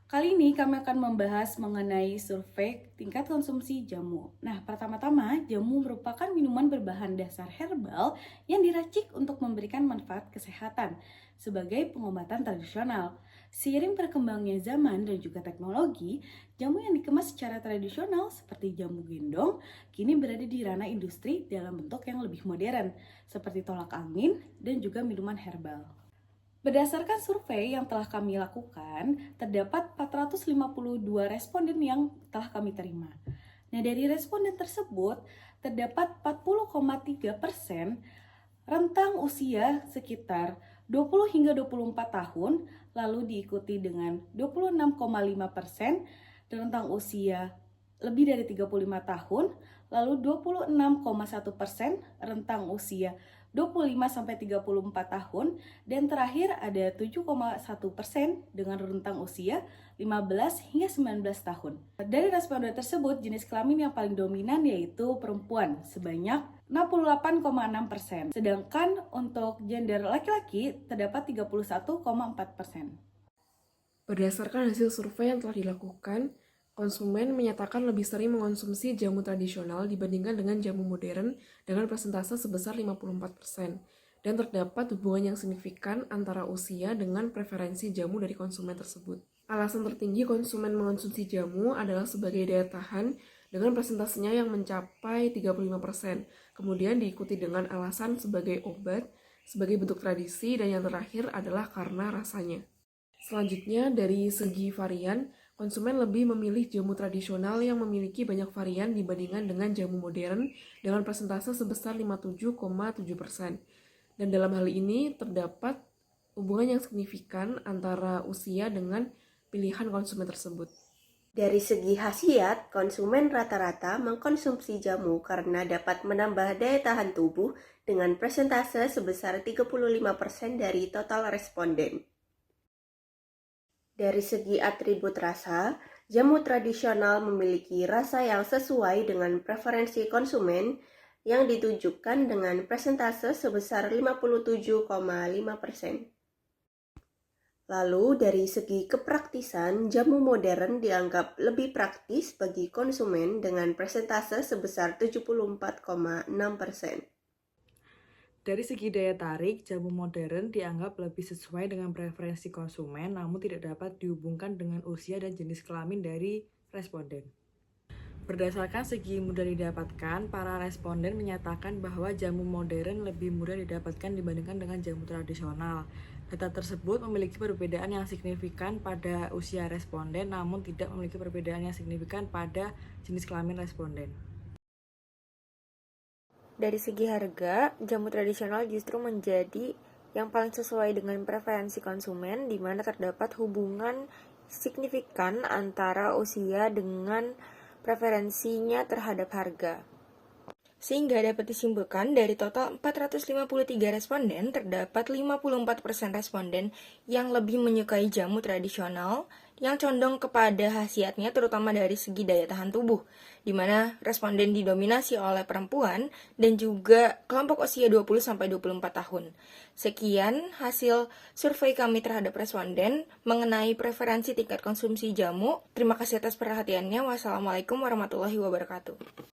Kali ini kami akan membahas mengenai survei tingkat konsumsi jamu. Nah, pertama-tama, jamu merupakan minuman berbahan dasar herbal yang diracik untuk memberikan manfaat kesehatan sebagai pengobatan tradisional. Seiring berkembangnya zaman dan juga teknologi, jamu yang dikemas secara tradisional seperti jamu gendong kini berada di ranah industri dalam bentuk yang lebih modern, seperti tolak angin dan juga minuman herbal. Berdasarkan survei yang telah kami lakukan, terdapat 452 responden yang telah kami terima. Nah, dari responden tersebut, terdapat 40,3% rentang usia sekitar 20 hingga 24 tahun, lalu diikuti dengan 26,5% rentang usia lebih dari 35 tahun, lalu 26,1% rentang usia 25-34 tahun, dan terakhir ada 7,1% dengan rentang usia 15 hingga 19 tahun. Dari responden tersebut, jenis kelamin yang paling dominan yaitu perempuan sebanyak 68,6%. Sedangkan untuk gender laki-laki terdapat 31,4%. Berdasarkan hasil survei yang telah dilakukan, konsumen menyatakan lebih sering mengonsumsi jamu tradisional dibandingkan dengan jamu modern dengan persentase sebesar 54%, dan terdapat hubungan yang signifikan antara usia dengan preferensi jamu dari konsumen tersebut. Alasan tertinggi konsumen mengonsumsi jamu adalah sebagai daya tahan dengan persentasenya yang mencapai 35%, kemudian diikuti dengan alasan sebagai obat, sebagai bentuk tradisi, dan yang terakhir adalah karena rasanya. Selanjutnya, dari segi varian, konsumen lebih memilih jamu tradisional yang memiliki banyak varian dibandingkan dengan jamu modern dengan persentase sebesar 57,7%. Dan dalam hal ini terdapat hubungan yang signifikan antara usia dengan pilihan konsumen tersebut. Dari segi khasiat, konsumen rata-rata mengkonsumsi jamu karena dapat menambah daya tahan tubuh dengan persentase sebesar 35% dari total responden. Dari segi atribut rasa, jamu tradisional memiliki rasa yang sesuai dengan preferensi konsumen yang ditunjukkan dengan persentase sebesar 57,5%. Lalu dari segi kepraktisan, jamu modern dianggap lebih praktis bagi konsumen dengan persentase sebesar 74,6%. Dari segi daya tarik, jamu modern dianggap lebih sesuai dengan preferensi konsumen, namun tidak dapat dihubungkan dengan usia dan jenis kelamin dari responden. Berdasarkan segi mudah didapatkan, para responden menyatakan bahwa jamu modern lebih mudah didapatkan dibandingkan dengan jamu tradisional. Data tersebut memiliki perbedaan yang signifikan pada usia responden, namun tidak memiliki perbedaan yang signifikan pada jenis kelamin responden. Dari segi harga, jamu tradisional justru menjadi yang paling sesuai dengan preferensi konsumen, di mana terdapat hubungan signifikan antara usia dengan preferensinya terhadap harga. Sehingga dapat disimpulkan dari total 453 responden, terdapat 54% responden yang lebih menyukai jamu tradisional yang condong kepada khasiatnya terutama dari segi daya tahan tubuh, di mana responden didominasi oleh perempuan dan juga kelompok usia 20-24 tahun. Sekian hasil survei kami terhadap responden mengenai preferensi tingkat konsumsi jamu. Terima kasih atas perhatiannya. Wassalamualaikum warahmatullahi wabarakatuh.